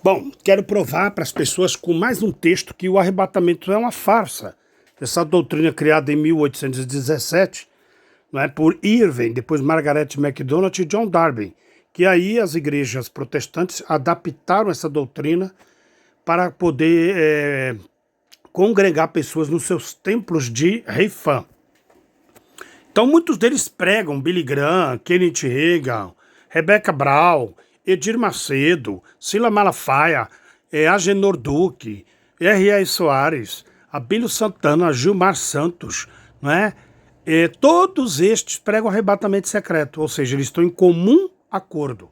Bom, quero provar para as pessoas com mais um texto que o arrebatamento é uma farsa. Essa doutrina criada em 1817, não é, por Irving, depois Margaret MacDonald e John Darby, que aí as igrejas protestantes adaptaram essa doutrina para poder congregar pessoas nos seus templos de rei fã. Então muitos deles pregam Billy Graham, Kenneth Hagin, Rebecca Brown, Edir Macedo, Sila Malafaia, Agenor Duque, R.A. Soares, Abílio Santana, Gilmar Santos, não é? Todos estes pregam arrebatamento secreto, ou seja, eles estão em comum acordo.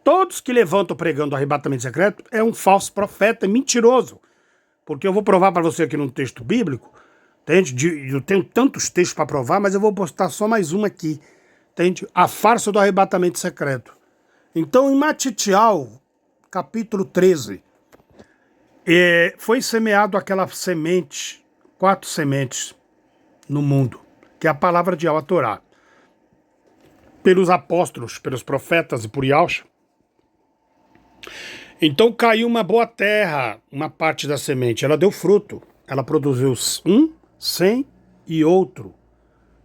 Todos que levantam pregando arrebatamento secreto é um falso profeta, é mentiroso. Porque eu vou provar para você aqui num texto bíblico, entende? Eu tenho tantos textos para provar, mas eu vou postar só mais uma aqui, entende? A farsa do arrebatamento secreto. Então, em Matitial, capítulo 13, foi semeado aquela semente, 4 sementes no mundo, que é a palavra de Yahweh, a Torá, pelos apóstolos, pelos profetas e por Yahshua. Então caiu uma boa terra, uma parte da semente, ela deu fruto, ela produziu 100 e outro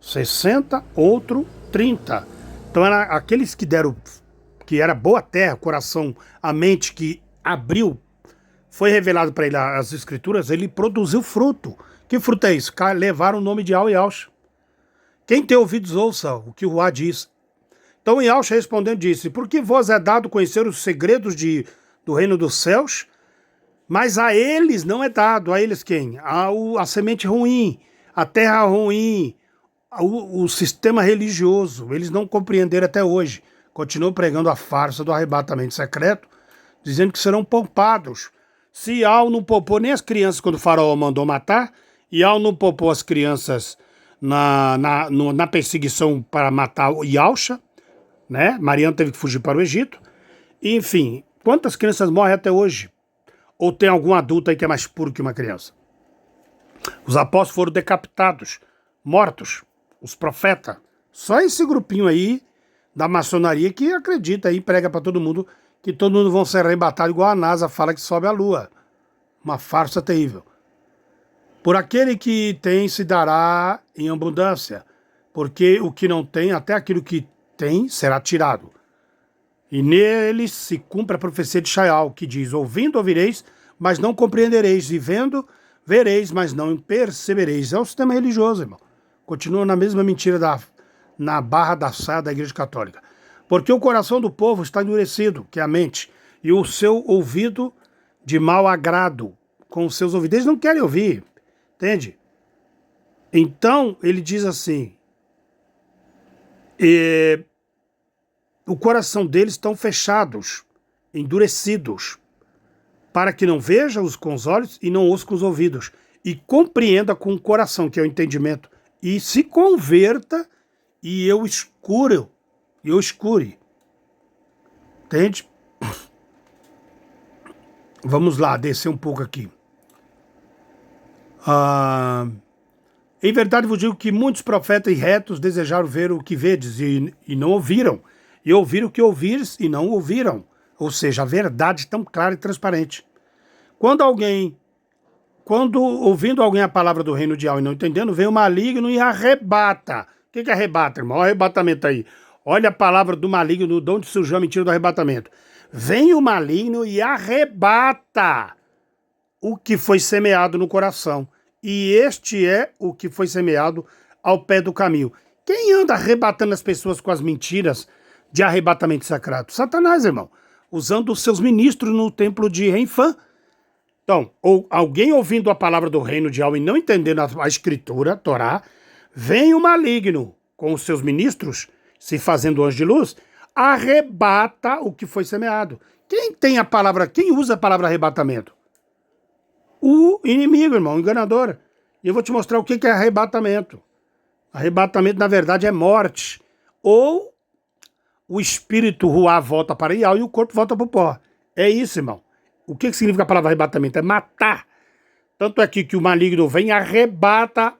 60, outro 30. Então aqueles que deram, que era boa terra, coração, a mente que abriu, foi revelado para ele as escrituras, ele produziu fruto. Que fruto é isso? Levaram o nome de Yahweh e Yahshua. Quem tem ouvidos ouça o que o Ruá diz. Então Yahshua respondendo disse: por que vos é dado conhecer os segredos do reino dos céus, mas a eles não é dado. A eles quem? A semente ruim, a terra ruim, o sistema religioso. Eles não compreenderam até hoje. Continuam pregando a farsa do arrebatamento secreto, dizendo que serão poupados. Se Yahweh não poupou nem as crianças quando o faraó mandou matar, Yahweh não poupou as crianças na perseguição para matar o Yahshua, né? Mariana teve que fugir para o Egito. Enfim, quantas crianças morrem até hoje? Ou tem algum adulto aí que é mais puro que uma criança? Os apóstolos foram decapitados, mortos, os profetas. Só esse grupinho aí da maçonaria que acredita aí, prega para todo mundo que todo mundo vão ser arrebatados igual a NASA fala que sobe a lua. Uma farsa terrível. Por aquele que tem se dará em abundância, porque o que não tem, até aquilo que tem, será tirado. E nele se cumpre a profecia de Shaial, que diz: ouvindo ouvireis, mas não compreendereis, e vendo vereis, mas não percebereis. É o sistema religioso, irmão. Continua na mesma mentira na barra da saia da Igreja Católica. Porque o coração do povo está endurecido, que é a mente, e o seu ouvido de mau agrado, com os seus ouvidos. Eles não querem ouvir, entende? Então, ele diz assim: o coração deles estão fechados, endurecidos, para que não veja com os olhos e não ouça com os ouvidos, e compreenda com o coração, que é o entendimento, e se converta e eu escure. Entende? Vamos lá, descer um pouco aqui. Em verdade vos digo que muitos profetas e retos desejaram ver o que vedes e não ouviram, e ouviram o que ouvires e não ouviram. Ou seja, a verdade tão clara e transparente. Quando ouvindo alguém a palavra do reino de Yahweh e não entendendo, vem o maligno e arrebata. O que arrebata, irmão? Olha o arrebatamento aí. Olha a palavra do maligno, de onde surgiu a mentira do arrebatamento. Vem o maligno e arrebata o que foi semeado no coração. E este é o que foi semeado ao pé do caminho. Quem anda arrebatando as pessoas com as mentiras de arrebatamento secreto? Satanás, irmão. Usando os seus ministros no templo de Renfã. Então, ou alguém ouvindo a palavra do reino de Yahweh e não entendendo a escritura, a Torá, vem o maligno com os seus ministros, se fazendo anjo de luz, arrebata o que foi semeado. Quem usa a palavra arrebatamento? O inimigo, irmão, o enganador. E eu vou te mostrar o que é arrebatamento. Arrebatamento, na verdade, é morte. Ou o espírito Ruá volta para Yahweh e o corpo volta para o pó. É isso, irmão. O que significa a palavra arrebatamento? É matar. Tanto é que o maligno vem e arrebata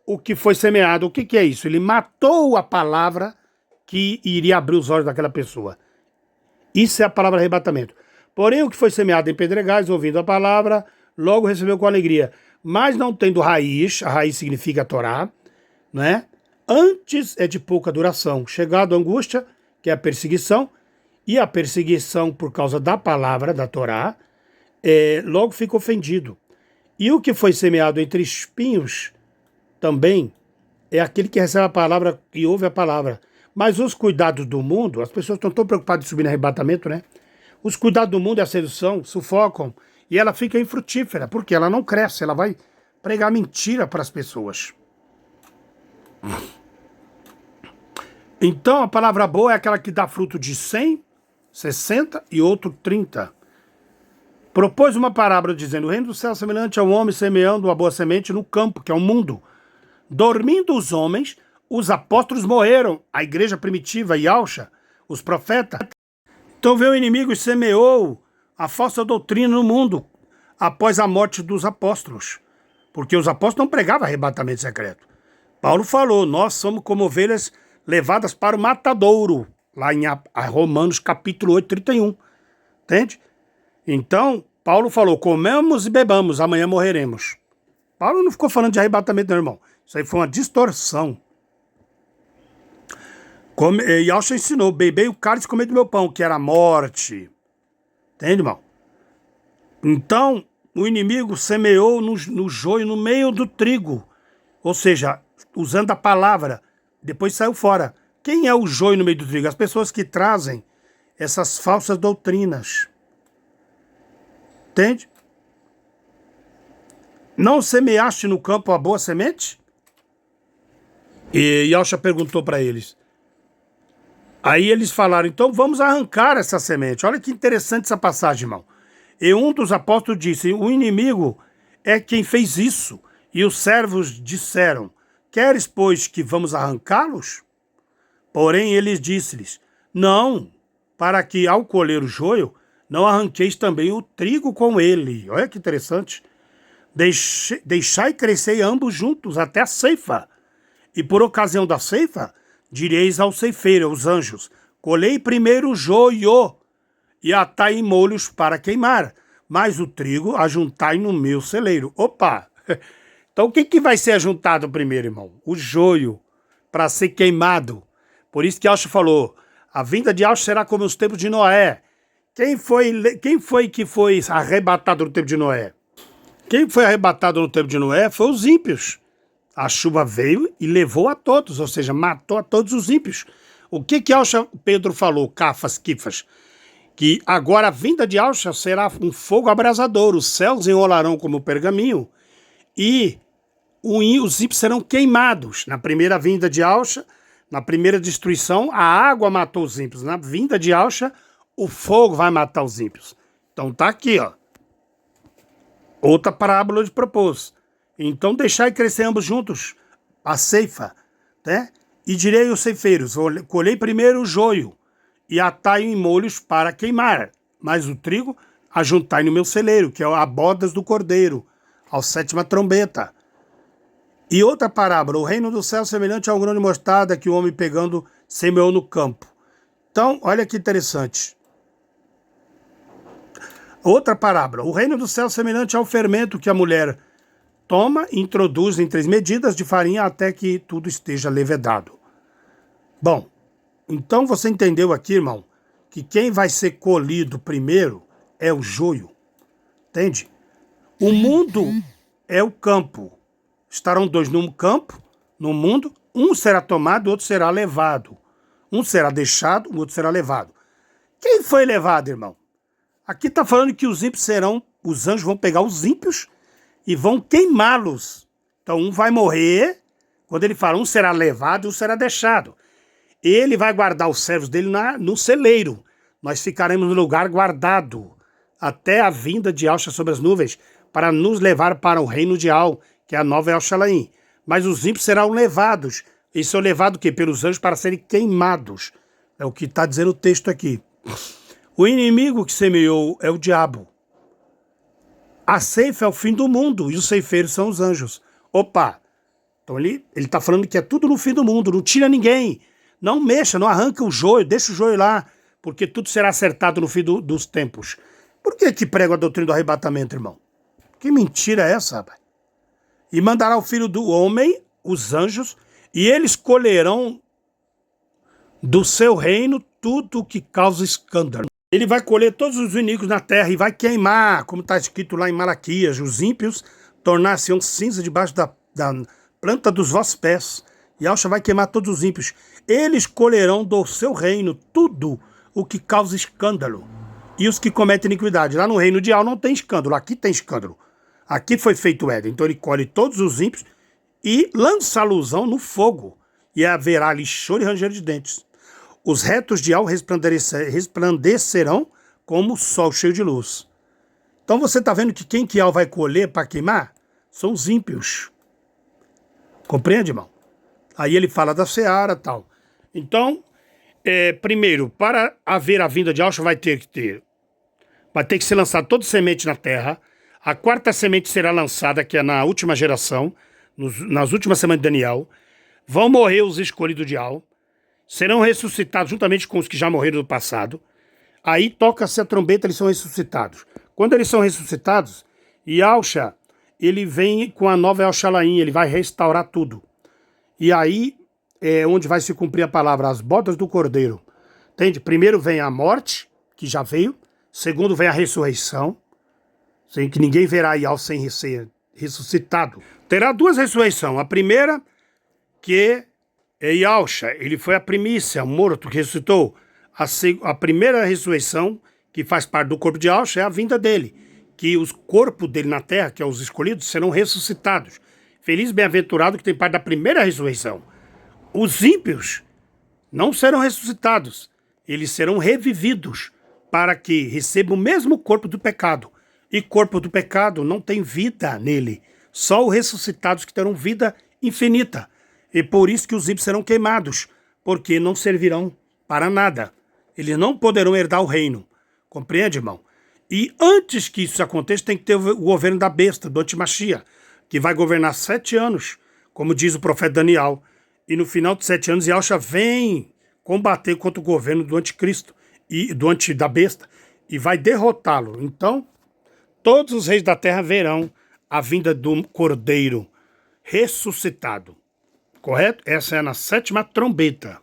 o que foi semeado. O que é isso? Ele matou a palavra que iria abrir os olhos daquela pessoa. Isso é a palavra arrebatamento. Porém, o que foi semeado em pedregais, ouvindo a palavra, logo recebeu com alegria. Mas não tendo raiz, a raiz significa a Torá, né? Antes é de pouca duração. Chegado a angústia, que é a perseguição, e a perseguição por causa da palavra, da Torá, logo fica ofendido. E o que foi semeado entre espinhos também é aquele que recebe a palavra e ouve a palavra. Mas os cuidados do mundo, as pessoas estão tão preocupadas em subir no arrebatamento, né? Os cuidados do mundo e a sedução sufocam e ela fica infrutífera, porque ela não cresce, ela vai pregar mentira para as pessoas. Então a palavra boa é aquela que dá fruto de 100, 60 e outro 30. Propôs uma parábola dizendo: o reino do céu é semelhante a um homem semeando uma boa semente no campo, que é o mundo. Dormindo os homens, os apóstolos morreram, a igreja primitiva e Yahshua, os profetas. Então veio o inimigo e semeou a falsa doutrina no mundo após a morte dos apóstolos. Porque os apóstolos não pregavam arrebatamento secreto. Paulo falou: nós somos como ovelhas levadas para o matadouro, lá em Romanos capítulo 8, 31. Entende? Então, Paulo falou: comemos e bebamos, amanhã morreremos. Paulo não ficou falando de arrebatamento, não, irmão. Isso aí foi uma distorção. Yahshua ensinou: bebei o cálice e comei do meu pão, que era a morte. Entende, irmão? Então, o inimigo semeou no joio, no meio do trigo. Ou seja, usando a palavra, depois saiu fora. Quem é o joio no meio do trigo? As pessoas que trazem essas falsas doutrinas. Entende? Não semeaste no campo a boa semente? E Yahshua perguntou para eles. Aí eles falaram: então vamos arrancar essa semente. Olha que interessante essa passagem, irmão. E um dos apóstolos disse: o inimigo é quem fez isso. E os servos disseram: queres, pois, que vamos arrancá-los? Porém, eles disse-lhes: não, para que ao colher o joio, não arranqueis também o trigo com ele. Olha que interessante. Deixai crescer ambos juntos até a ceifa. E por ocasião da ceifa, direis ao ceifeiro, aos anjos: colhei primeiro o joio e atai em molhos para queimar, mas o trigo ajuntai no meu celeiro. Opa! Então o que vai ser ajuntado primeiro, irmão? O joio, para ser queimado. Por isso que Yahshua falou: a vinda de Yahshua será como os tempos de Noé. Quem foi que foi arrebatado no tempo de Noé? Quem foi arrebatado no tempo de Noé foi os ímpios. A chuva veio e levou a todos, ou seja, matou a todos os ímpios. O que Yahshua Pedro falou, Cafas, Quifas? Que agora a vinda de Yahshua será um fogo abrasador, os céus enrolarão como pergaminho e os ímpios serão queimados. Na primeira vinda de Yahshua, na primeira destruição, a água matou os ímpios. Na vinda de Yahshua, o fogo vai matar os ímpios. Então tá aqui, ó. Outra parábola de propôs. Então deixai crescer ambos juntos a ceifa, né? E direi aos ceifeiros: colhei primeiro o joio e atai em molhos para queimar, mas o trigo ajuntai no meu celeiro, que é a bodas do cordeiro, ao sétima trombeta. E outra parábola: o reino do céu é semelhante a um grão de mostarda que o homem pegando semeou no campo. Então, olha que interessante. Outra parábola: o reino do céu é semelhante ao fermento que a mulher toma e introduz em 3 medidas de farinha até que tudo esteja levedado. Bom, então você entendeu aqui, irmão, que quem vai ser colhido primeiro é o joio. Entende? O mundo é o campo. Estarão 2 no campo, no mundo, um será tomado, o outro será levado. Um será deixado, o outro será levado. Quem foi levado, irmão? Aqui está falando que os anjos vão pegar os ímpios e vão queimá-los. Então um vai morrer, quando ele fala um será levado e um será deixado. Ele vai guardar os servos dele no celeiro. Nós ficaremos no lugar guardado até a vinda de Yahshua sobre as nuvens para nos levar para o reino de Al, que é a nova Yerushalayim. Mas os ímpios serão levados. E são levados o quê? Pelos anjos para serem queimados. É o que está dizendo o texto aqui. O inimigo que semeou é o diabo. A ceifa é o fim do mundo e os ceifeiros são os anjos. Opa! Então ele está falando que é tudo no fim do mundo, não tira ninguém. Não mexa, não arranca o joio, deixa o joio lá, porque tudo será acertado no fim dos tempos. Por que prega a doutrina do arrebatamento, irmão? Que mentira é essa, rapaz? E mandará o Filho do Homem, os anjos, e eles colherão do seu reino tudo o que causa escândalo. Ele vai colher todos os iníquos na terra e vai queimar, como está escrito lá em Malaquias, os ímpios tornar-se-ão cinza debaixo da planta dos vossos pés. E Yahshua vai queimar todos os ímpios. Eles colherão do seu reino tudo o que causa escândalo. E os que cometem iniquidade. Lá no reino de Al não tem escândalo, aqui tem escândalo. Aqui foi feito o Éden. Então ele colhe todos os ímpios e lança a alusão no fogo. E haverá ali choro e ranger de dentes. Os retos de Al resplandecerão como o sol cheio de luz. Então você está vendo que quem que Al vai colher para queimar? São os ímpios. Compreende, irmão? Aí ele fala da seara e tal. Então, primeiro, para haver a vinda de Yahshua vai ter que ser lançado toda semente na terra. A quarta semente será lançada, que é na última geração, nas últimas semanas de Daniel. Vão morrer os escolhidos de Al. Serão ressuscitados juntamente com os que já morreram no passado. Aí toca-se a trombeta, eles são ressuscitados. Quando eles são ressuscitados, Yahshua, ele vem com a nova Elshalaim, ele vai restaurar tudo. E aí é onde vai se cumprir a palavra, as bodas do Cordeiro. Entende? Primeiro vem a morte, que já veio. Segundo vem a ressurreição, sem que ninguém verá Yahweh sem ser ressuscitado. Terá duas ressurreições. A primeira, que é Yahshua, ele foi a primícia, morto, que ressuscitou. A primeira ressurreição, que faz parte do corpo de Yahshua, é a vinda dele. Que os corpos dele na terra, que é os escolhidos, serão ressuscitados. Feliz e bem-aventurado que tem parte da primeira ressurreição. Os ímpios não serão ressuscitados. Eles serão revividos para que recebam o mesmo corpo do pecado. E corpo do pecado não tem vida nele. Só os ressuscitados que terão vida infinita. E por isso que os ímpios serão queimados, porque não servirão para nada. Eles não poderão herdar o reino. Compreende, irmão? E antes que isso aconteça, tem que ter o governo da besta, do Antimachia, que vai governar 7 anos, como diz o profeta Daniel. E no final de 7 anos, Yahshua vem combater contra o governo do anticristo, da besta, e vai derrotá-lo. Então, todos os reis da terra verão a vinda do Cordeiro ressuscitado. Correto? Essa é na 7ª trombeta.